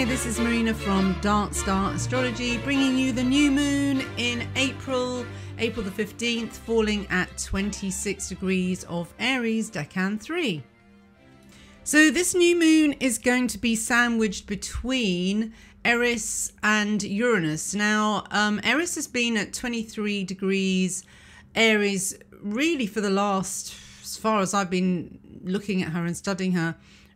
Hi, this is Marina from Darkstar Astrology, bringing you the new moon in April the 15th, falling at 26 degrees of Aries, Decan 3. So this new moon is going to be sandwiched between Eris and Uranus. Now, Eris has been at 23 degrees Aries really for the last, as far as I've been looking at her and studying her,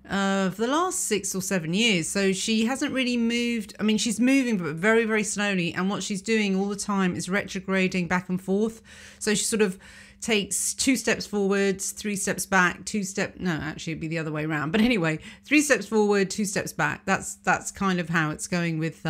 for the last 6 or 7 years. So she hasn't really moved. I mean, she's moving, but very, very slowly. And what she's doing all the time is retrograding back and forth. So she sort of takes 2 steps forward, 3 steps back, no, actually it'd be the other way around. But anyway, 3 steps forward, 2 steps back. That's kind of how it's going with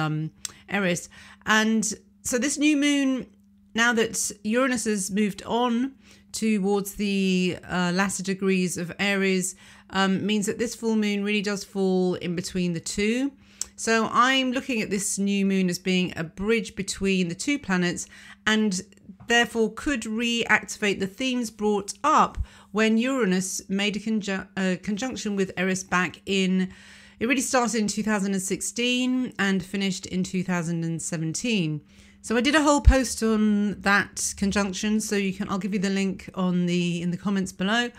Eris. And so this new moon, now that Uranus has moved on towards the latter degrees of Aries, means that this full moon really does fall in between the two. So I'm looking at this new moon as being a bridge between the two planets, and therefore could reactivate the themes brought up when Uranus made a conjunction with Eris back in, it really started in 2016 and finished in 2017. So I did a whole post on that conjunction, so I'll give you the link in the comments below.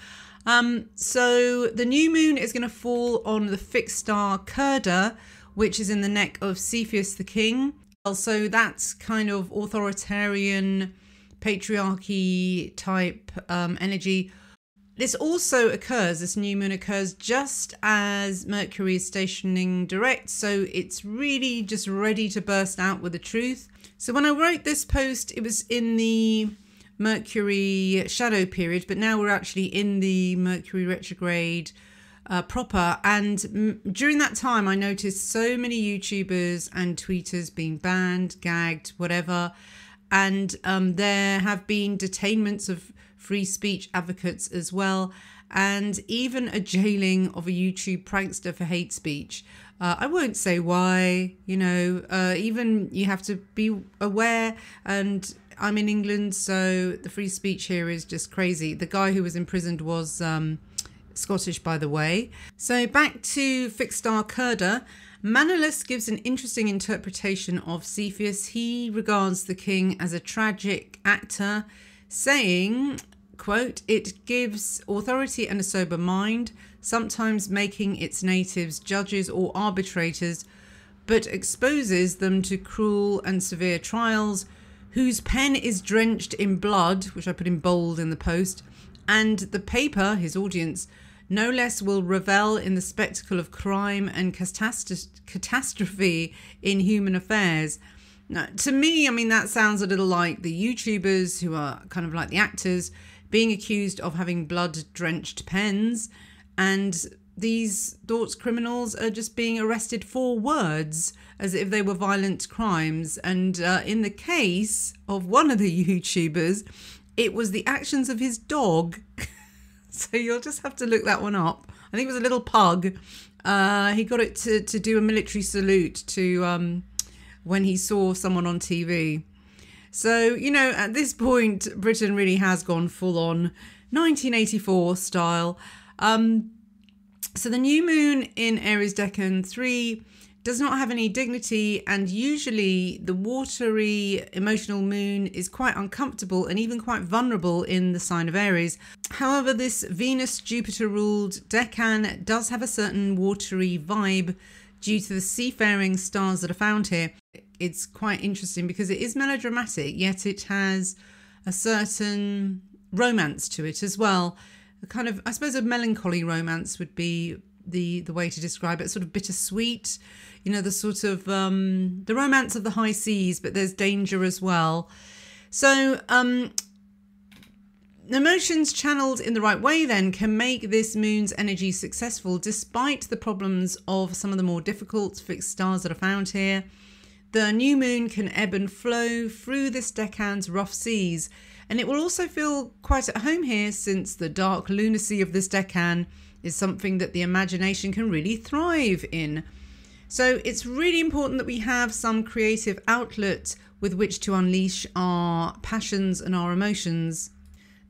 So the new moon is going to fall on the fixed star Curda, which is in the neck of Cepheus the king. So that's kind of authoritarian, patriarchy type energy. This also occurs, this new moon occurs just as Mercury is stationing direct. So it's really just ready to burst out with the truth. So when I wrote this post, it was in the Mercury shadow period, but now we're actually in the Mercury retrograde proper. And during that time, I noticed so many YouTubers and tweeters being banned, gagged, whatever. And there have been detainments of free speech advocates as well, and even a jailing of a YouTube prankster for hate speech. I won't say why, even you have to be aware, and I'm in England, so the free speech here is just crazy. The guy who was imprisoned was Scottish, by the way. So back to fixed star Curda. Manlius gives an interesting interpretation of Cepheus. He regards the king as a tragic actor, saying, quote, "It gives authority and a sober mind, sometimes making its natives judges or arbitrators, but exposes them to cruel and severe trials, whose pen is drenched in blood," which I put in bold in the post, "and the paper," his audience, "no less will revel in the spectacle of crime and catastrophe in human affairs." Now, to me, I mean, that sounds a little like the YouTubers, who are kind of like the actors, being accused of having blood-drenched pens, and these thoughts criminals are just being arrested for words as if they were violent crimes. And in the case of one of the YouTubers, it was the actions of his dog. So you'll just have to look that one up. I think it was a little pug. He got it to do a military salute to when he saw someone on TV. So, at this point, Britain really has gone full on 1984 style. So the new moon in Aries Decan 3 does not have any dignity, and usually the watery emotional moon is quite uncomfortable and even quite vulnerable in the sign of Aries. However, this Venus-Jupiter ruled Decan does have a certain watery vibe due to the seafaring stars that are found here. It's quite interesting because it is melodramatic, yet it has a certain romance to it as well. A kind of, I suppose, a melancholy romance would be the way to describe it, sort of bittersweet, the sort of the romance of the high seas, but there's danger as well. So emotions channeled in the right way then can make this moon's energy successful, despite the problems of some of the more difficult fixed stars that are found here. The new moon can ebb and flow through this decan's rough seas, and it will also feel quite at home here, since the dark lunacy of this decan is something that the imagination can really thrive in. So it's really important that we have some creative outlet with which to unleash our passions and our emotions.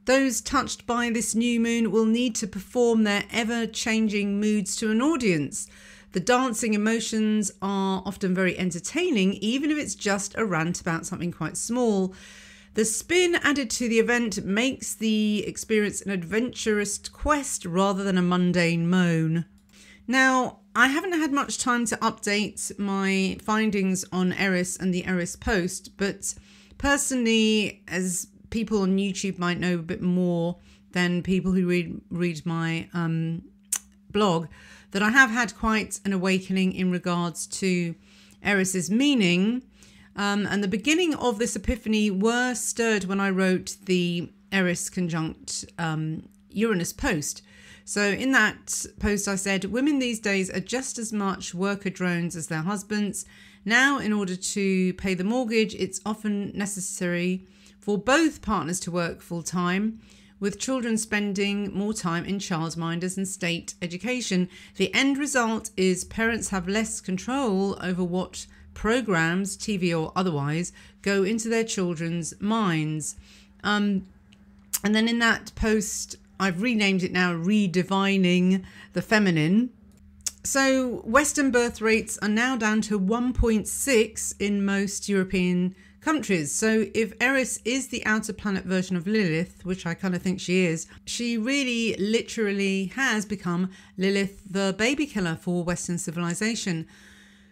Those touched by this new moon will need to perform their ever-changing moods to an audience. The dancing emotions are often very entertaining, even if it's just a rant about something quite small. The spin added to the event makes the experience an adventurous quest rather than a mundane moan. Now, I haven't had much time to update my findings on Eris and the Eris post, but personally, as people on YouTube might know a bit more than people who read my blog, that I have had quite an awakening in regards to Eris's meaning. And the beginning of this epiphany were stirred when I wrote the Eris conjunct Uranus post. So in that post I said, women these days are just as much worker drones as their husbands. Now, in order to pay the mortgage, it's often necessary for both partners to work full time, with children spending more time in childminders and state education. The end result is parents have less control over what programs, TV or otherwise, go into their children's minds. And then in that post, I've renamed it now Redefining the Feminine. So Western birth rates are now down to 1.6 in most European countries. So if Eris is the outer planet version of Lilith, which I kind of think she is, she really literally has become Lilith, the baby killer for Western civilization.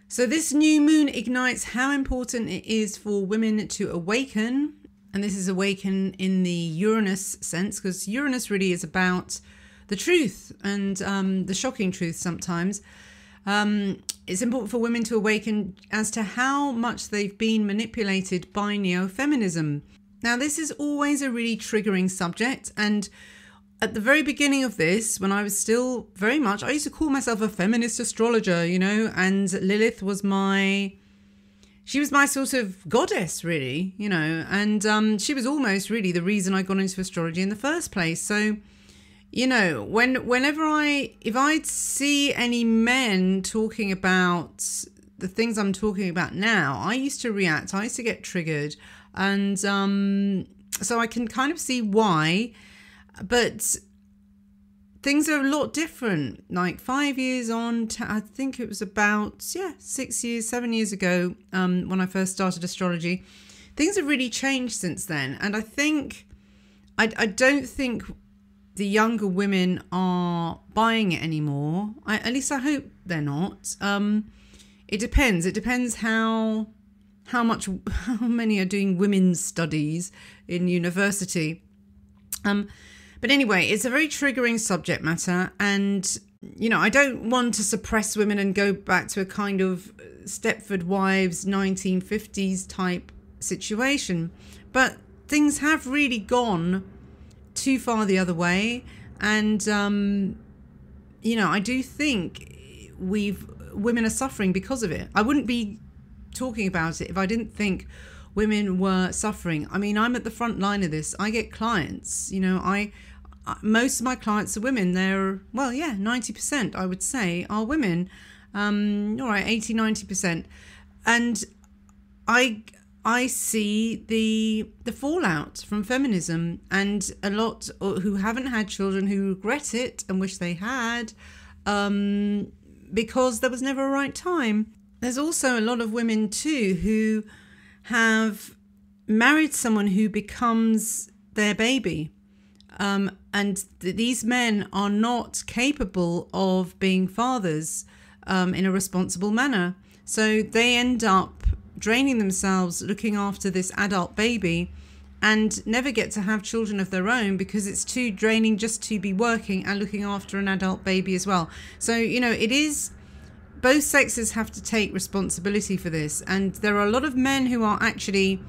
So this new moon ignites how important it is for women to awaken. And this is awaken in the Uranus sense, because Uranus really is about the truth and the shocking truth sometimes. It's important for women to awaken as to how much they've been manipulated by neo-feminism. Now, this is always a really triggering subject. And at the very beginning of this, when I was still very much, I used to call myself a feminist astrologer, you know, and Lilith was she was my sort of goddess, really, you know, and she was almost really the reason I got into astrology in the first place. So, you know, if I'd see any men talking about the things I'm talking about now, I used to react. I used to get triggered. And so I can kind of see why. But things are a lot different. Like 5 years on, I think it was about, 7 years ago, when I first started astrology. Things have really changed since then. And I think, I don't think the younger women are buying it anymore. At least I hope they're not. It depends. It depends how many are doing women's studies in university. But anyway, it's a very triggering subject matter. And, you know, I don't want to suppress women and go back to a kind of Stepford Wives 1950s type situation. But things have really gone too far the other way. And, you know, I do think women are suffering because of it. I wouldn't be talking about it if I didn't think women were suffering. I mean, I'm at the front line of this. I get clients, you know, most of my clients are women. They're, 90%, I would say, are women. All right, 80, 90%. And I see the fallout from feminism, and a lot who haven't had children who regret it and wish they had, because there was never a right time. There's also a lot of women too who have married someone who becomes their baby. And these men are not capable of being fathers in a responsible manner. So they end up draining themselves looking after this adult baby and never get to have children of their own because it's too draining just to be working and looking after an adult baby as well. So, you know, it is, both sexes have to take responsibility for this. And there are a lot of men who are actually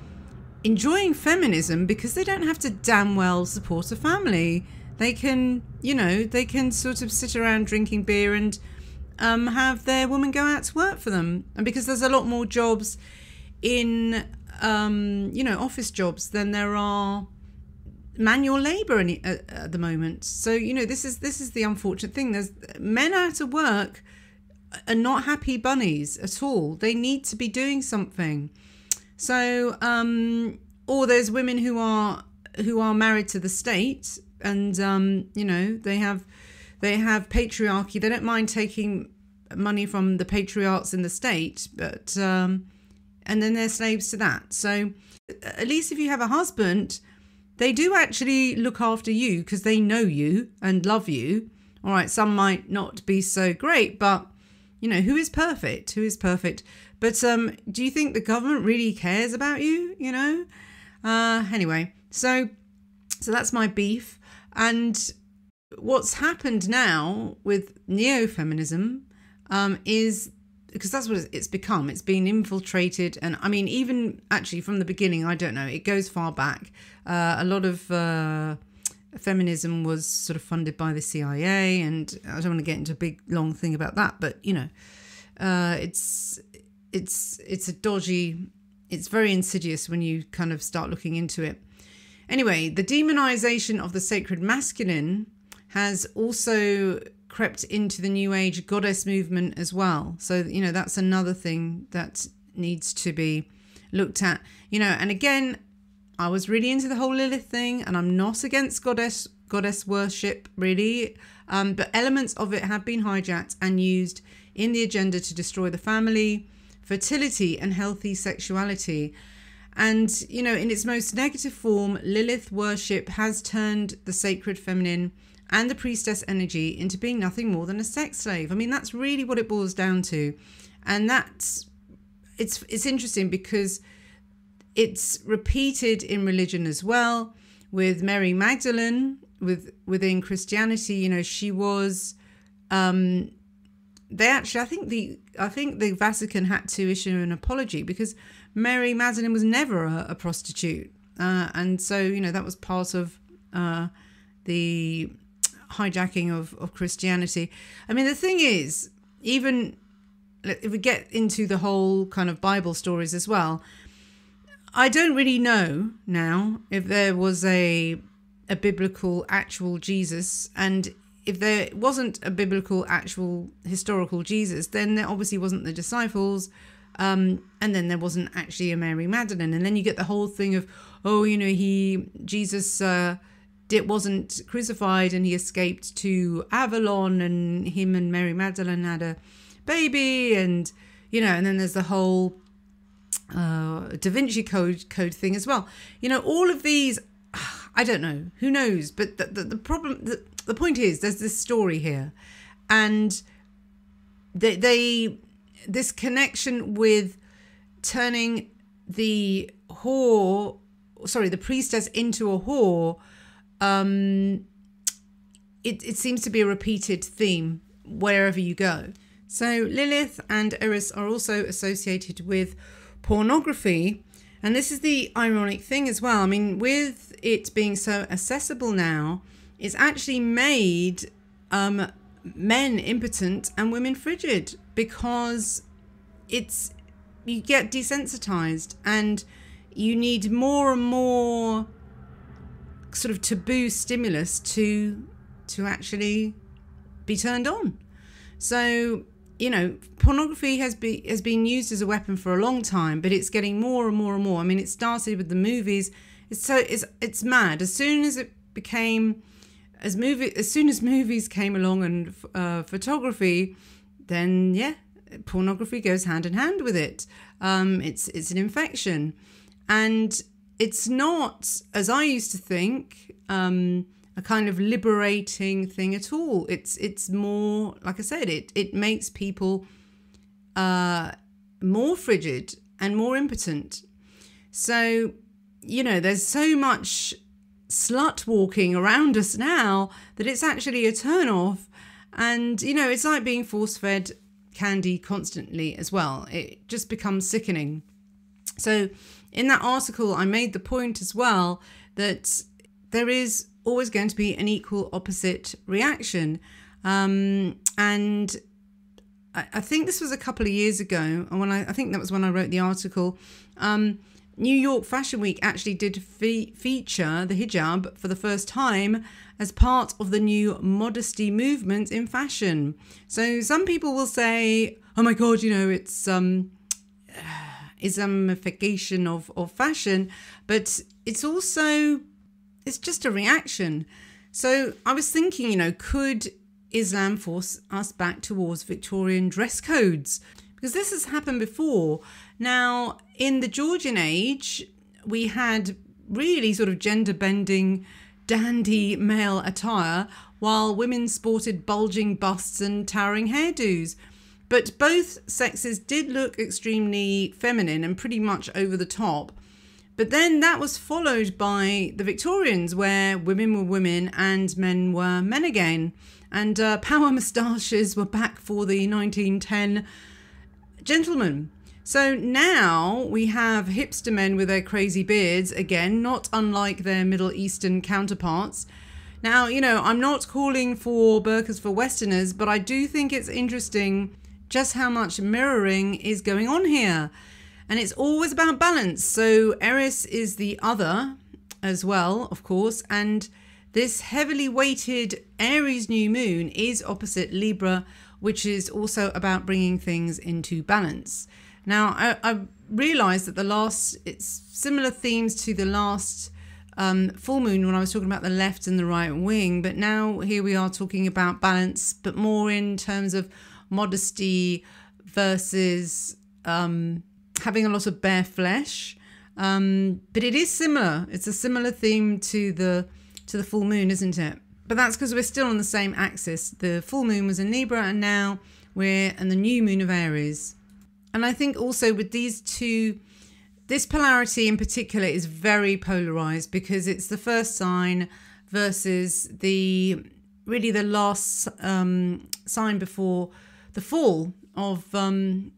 enjoying feminism because they don't have to damn well support a family. They can, you know, they can sort of sit around drinking beer and have their woman go out to work for them. And because there's a lot more jobs in, you know, office jobs than there are manual labor at the moment. So, you know, this is the unfortunate thing. There's men out of work are not happy bunnies at all. They need to be doing something. So, or there's women who are married to the state, and you know, they have patriarchy. They don't mind taking money from the patriarchs in the state, but and then they're slaves to that. So at least if you have a husband, they do actually look after you because they know you and love you. All right, some might not be so great, but you know, who is perfect? Who is perfect? But do you think the government really cares about you? You know? Anyway, so that's my beef. And what's happened now with neo-feminism is, because that's what it's become. It's been infiltrated. And I mean, even actually from the beginning, I don't know, it goes far back. A lot of feminism was sort of funded by the CIA, and I don't want to get into a big long thing about that, but you know, it's a dodgy, it's very insidious when you kind of start looking into it. Anyway, the demonization of the sacred masculine has also crept into the New Age goddess movement as well. So, you know, that's another thing that needs to be looked at, you know. And again, I was really into the whole Lilith thing, and I'm not against goddess worship, really. But elements of it have been hijacked and used in the agenda to destroy the family, fertility, and healthy sexuality. And, you know, in its most negative form, Lilith worship has turned the sacred feminine and the priestess energy into being nothing more than a sex slave. I mean, that's really what it boils down to. And it's interesting because it's repeated in religion as well, with Mary Magdalene, within Christianity. You know, she was, I think the Vatican had to issue an apology because Mary Magdalene was never a prostitute. And so, you know, that was part of the hijacking of Christianity. I mean, the thing is, even if we get into the whole kind of Bible stories as well, I don't really know now if there was a biblical actual Jesus, and if there wasn't a biblical actual historical Jesus, then there obviously wasn't the disciples, and then there wasn't actually a Mary Magdalene. And then you get the whole thing of, oh, you know, Jesus wasn't crucified and he escaped to Avalon, and him and Mary Magdalene had a baby, and you know, and then there's the whole Da Vinci Code thing as well. You know, all of these, I don't know, who knows, but the problem, the point is, there's this story here, and this connection with turning the priestess into a whore, it seems to be a repeated theme wherever you go. So Lilith and Eris are also associated with pornography, and this is the ironic thing as well. I mean, with it being so accessible now, it's actually made men impotent and women frigid, because you get desensitized and you need more and more sort of taboo stimulus to actually be turned on. So, you know, pornography has been used as a weapon for a long time, but it's getting more and more and more. I mean, it started with the movies. It's mad. As soon as movies came along and photography, then yeah, pornography goes hand in hand with it. It's an infection, and it's not, as I used to think, a kind of liberating thing at all. It's more, like I said, it makes people more frigid and more impotent. So, you know, there's so much slut walking around us now that it's actually a turn off. And, you know, it's like being force fed candy constantly as well. It just becomes sickening. So in that article, I made the point as well that there is always going to be an equal opposite reaction. And I think this was a couple of years ago, and I think that was when I wrote the article. New York Fashion Week actually did feature the hijab for the first time as part of the new modesty movement in fashion. So some people will say, oh my God, you know, it's Islamification of fashion, but it's also, it's just a reaction. So I was thinking, you know, could Islam force us back towards Victorian dress codes, because this has happened before. Now, in the Georgian age, we had really sort of gender-bending, dandy male attire, while women sported bulging busts and towering hairdos. But both sexes did look extremely feminine and pretty much over the top. But then that was followed by the Victorians, where women were women and men were men again. And power moustaches were back for the 1910 gentlemen. So now we have hipster men with their crazy beards, again, not unlike their Middle Eastern counterparts. Now, you know, I'm not calling for burqas for Westerners, but I do think it's interesting just how much mirroring is going on here. And it's always about balance. So Eris is the other as well, of course. And this heavily weighted Aries new moon is opposite Libra, which is also about bringing things into balance. Now, I realised that it's similar themes to the last full moon when I was talking about the left and the right wing. But now here we are talking about balance, but more in terms of modesty versus having a lot of bare flesh. But it is similar. It's a similar theme to the full moon, isn't it? But that's because we're still on the same axis. The full moon was in Libra, and now we're in the new moon of Aries. And I think also with these two, this polarity in particular is very polarized, because it's the first sign versus the last sign before the fall of autumn.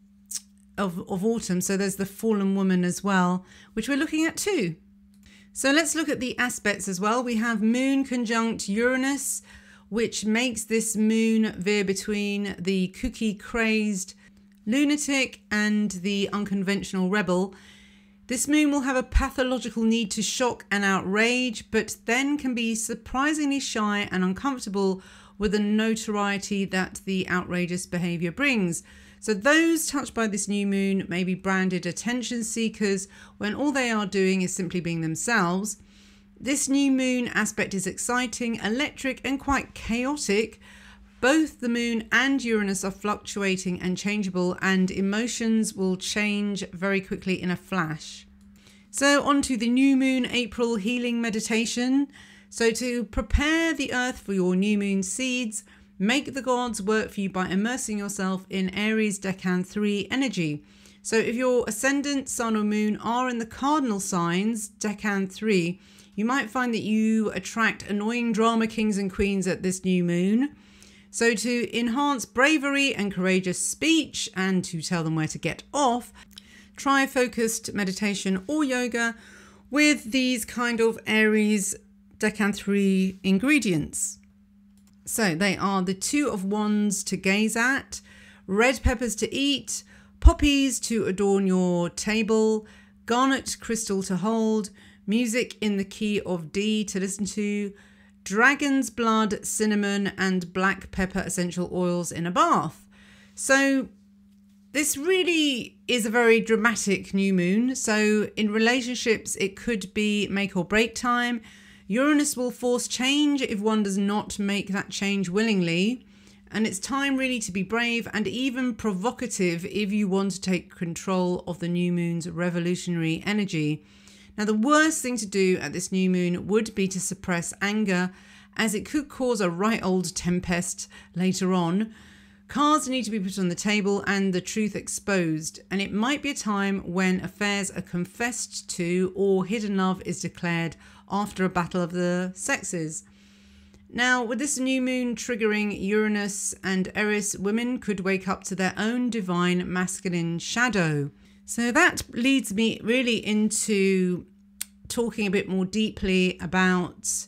So there's the fallen woman as well, which we're looking at too. So let's look at the aspects as well. We have moon conjunct Uranus, which makes this moon veer between the kooky, crazed lunatic and the unconventional rebel. This moon will have a pathological need to shock and outrage, but then can be surprisingly shy and uncomfortable with the notoriety that the outrageous behavior brings. So those touched by this new moon may be branded attention seekers when all they are doing is simply being themselves. This new moon aspect is exciting, electric, and quite chaotic. Both the moon and Uranus are fluctuating and changeable, and emotions will change very quickly in a flash. So on to the new moon April healing meditation. So to prepare the earth for your new moon seeds, make the gods work for you by immersing yourself in Aries Decan 3 energy. So if your ascendant, sun or moon are in the cardinal signs, Decan 3, you might find that you attract annoying drama kings and queens at this new moon. So to enhance bravery and courageous speech and to tell them where to get off, try focused meditation or yoga with these kind of Aries Decan 3 ingredients. So they are the Two of Wands to gaze at, red peppers to eat, poppies to adorn your table, garnet crystal to hold, music in the key of D to listen to, dragon's blood, cinnamon, and black pepper essential oils in a bath. So this really is a very dramatic new moon. So in relationships, it could be make or break time. Uranus will force change if one does not make that change willingly. And it's time really to be brave and even provocative if you want to take control of the new moon's revolutionary energy. Now, the worst thing to do at this new moon would be to suppress anger, as it could cause a right old tempest later on. Cards need to be put on the table and the truth exposed, and it might be a time when affairs are confessed to or hidden love is declared after a battle of the sexes. Now, with this new moon triggering Uranus and Eris, women could wake up to their own divine masculine shadow. So that leads me really into talking a bit more deeply about,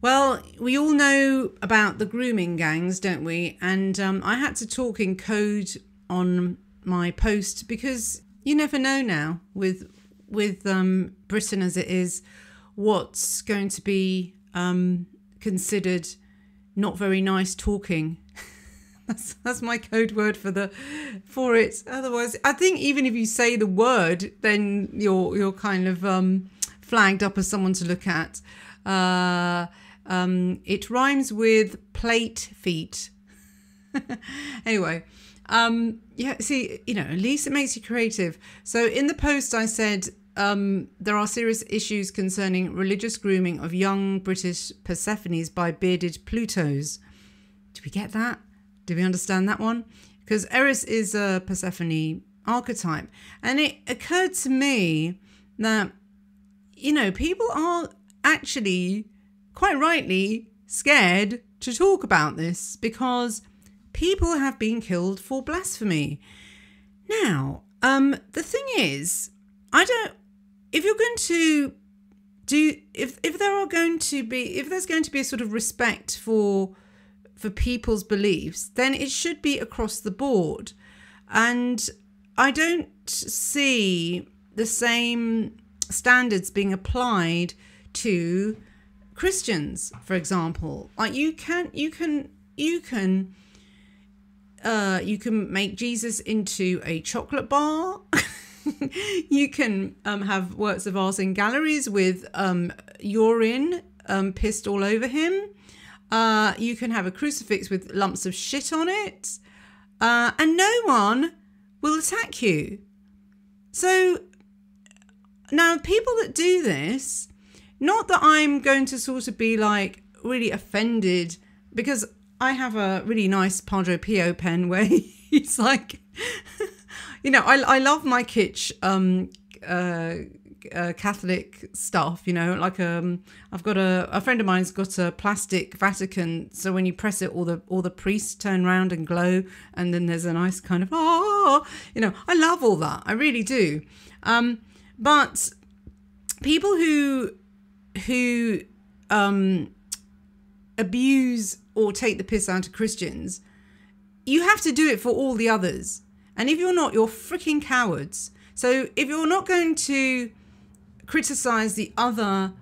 well, we all know about the grooming gangs, don't we? And I had to talk in code on my post because you never know now with Britain as it is, what's going to be considered not very nice talking. That's my code word for it. Otherwise, I think even if you say the word, then you're kind of flagged up as someone to look at. It rhymes with plate feet. Anyway, yeah, see, at least it makes you creative. So in the post I said, there are serious issues concerning religious grooming of young British Persephones by bearded Plutos. Do we get that? Do we understand that one? Because Eris is a Persephone archetype. And it occurred to me that, people are actually, quite rightly, scared to talk about this because people have been killed for blasphemy. Now, the thing is, if you're going to do, if there's going to be a sort of respect for people's beliefs, then it should be across the board. And I don't see the same standards being applied to Christians, for example. Like you can make Jesus into a chocolate bar. You can have works of art in galleries with urine pissed all over him. You can have a crucifix with lumps of shit on it. And no one will attack you. So now people that do this, not that I'm going to sort of be like really offended, because I have a really nice Padre Pio pen where he's like, I love my kitsch Catholic stuff, like I've got a friend of mine's got a plastic Vatican, so when you press it, all the priests turn around and glow, and then there's a nice kind of I love all that, I really do. But people who abuse or take the piss out of Christians, you have to do it for all the others. And if you're not, you're freaking cowards. So if you're not going to criticize the other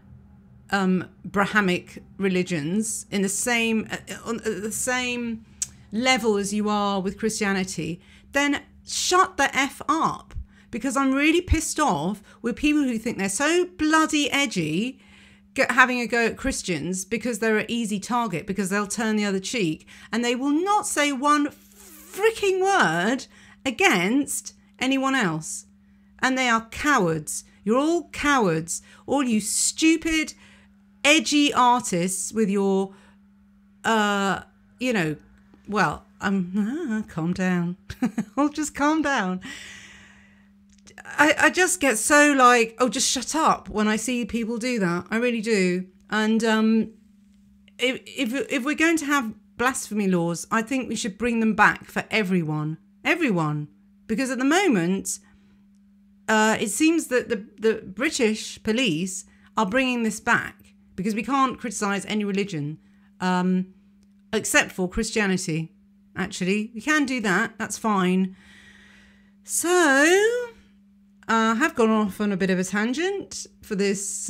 Brahmic religions in the same on the same level as you are with Christianity, then shut the F up. Because I'm really pissed off with people who think they're so bloody edgy having a go at Christians because they're an easy target, because they'll turn the other cheek and they will not say one freaking word against anyone else. And they are cowards. You're all cowards. All you stupid, edgy artists with your, calm down. I'll just calm down. I just get so like, just shut up when I see people do that. I really do. And if we're going to have blasphemy laws, I think we should bring them back for everyone. Because at the moment, it seems that the British police are bringing this back because we can't criticise any religion except for Christianity, actually. We can do that. That's fine. So I have gone off on a bit of a tangent for this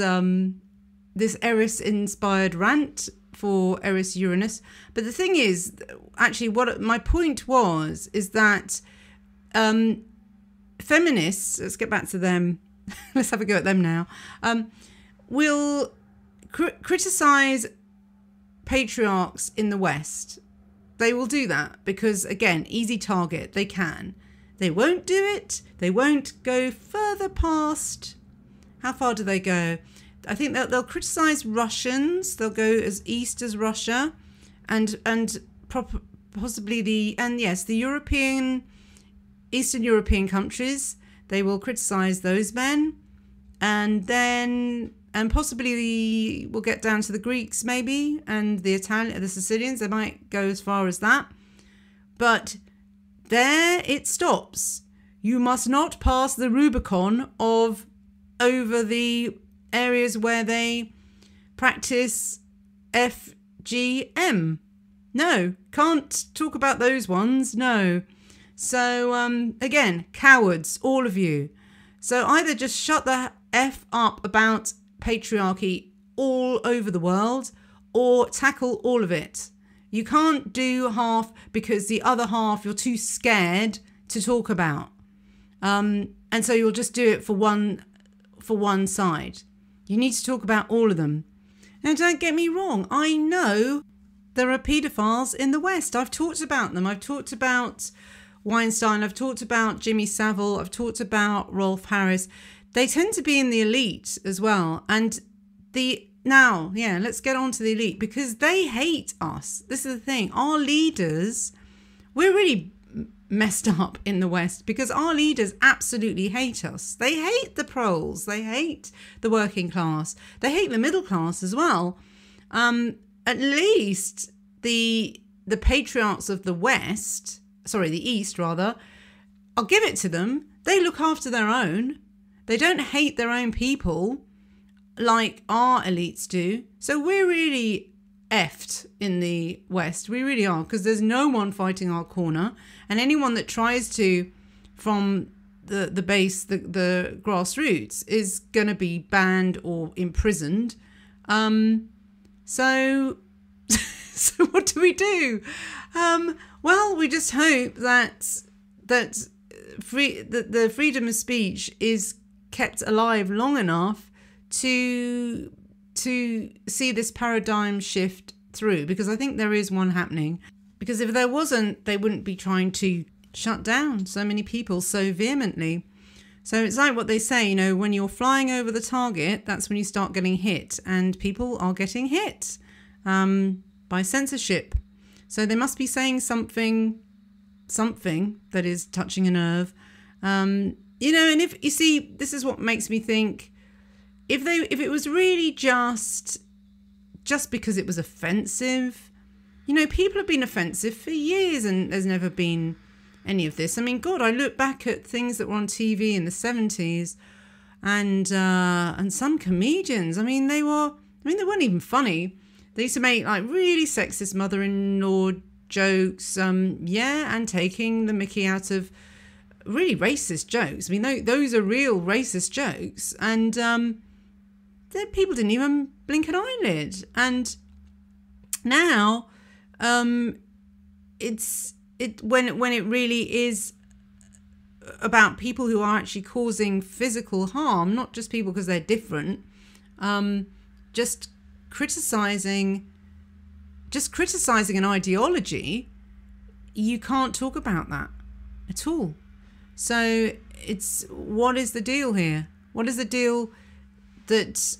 this Eris-inspired rant for Eris Uranus. But the thing is, actually, what my point was is that feminists, let's get back to them, let's have a go at them now, will criticise patriarchs in the West. They will do that because, again, easy target, they can. They won't do it. They won't go further past. How far do they go? I think they'll criticise Russians. They'll go as east as Russia, and possibly the Eastern European countries. They will criticise those men, and possibly we'll get down to the Greeks maybe, and the Sicilians. They might go as far as that, but there it stops. You must not pass the Rubicon over the areas where they practice FGM. No, can't talk about those ones. No. So, again, cowards, all of you. So either just shut the F up about patriarchy all over the world, or tackle all of it. You can't do half because the other half you're too scared to talk about. And so you'll just do it for one side. You need to talk about all of them. Now, don't get me wrong. I know there are paedophiles in the West. I've talked about them. I've talked about Weinstein. I've talked about Jimmy Savile. I've talked about Rolf Harris. They tend to be in the elite as well. And let's get on to the elite, because they hate us. This is the thing. Our leaders, we're really messed up in the West because our leaders absolutely hate us. They hate the proles. They hate the working class. They hate the middle class as well. At least the patriarchs of the East rather, I'll give it to them. They look after their own. They don't hate their own people like our elites do. So we're really effed in the West. We really are, because there's no one fighting our corner. And anyone that tries to, from the base, the grassroots, is going to be banned or imprisoned. So what do we do? Well, we just hope that the freedom of speech is kept alive long enough to see this paradigm shift through, because I think there is one happening. Because if there wasn't, they wouldn't be trying to shut down so many people so vehemently. So it's like what they say, when you're flying over the target, that's when you start getting hit. And people are getting hit by censorship. So they must be saying something that is touching a nerve. And if you see, this is what makes me think, if it was really just because it was offensive, people have been offensive for years and there's never been any of this. I mean, God, I look back at things that were on TV in the 70s and some comedians, they weren't even funny. They used to make like really sexist mother-in-law jokes, and taking the mickey out of really racist jokes. Those are real racist jokes, and people didn't even blink an eyelid. And now, when it really is about people who are actually causing physical harm, not just people because they're different, just criticizing an ideology, you can't talk about that at all. So what is the deal here? What is the deal that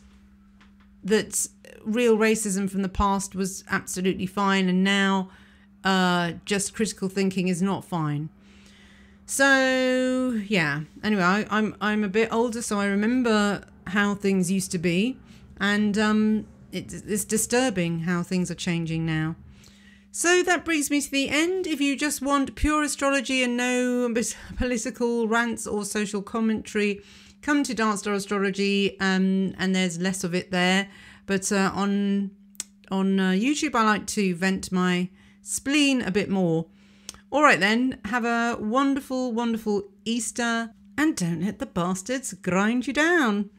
real racism from the past was absolutely fine, and now just critical thinking is not fine? So yeah. Anyway, I'm a bit older, so I remember how things used to be, and it's disturbing how things are changing now. So that brings me to the end. If you just want pure astrology and no political rants or social commentary, come to Darkstar Astrology, and there's less of it there. But on YouTube, I like to vent my spleen a bit more. All right then, have a wonderful, wonderful Easter, and don't let the bastards grind you down.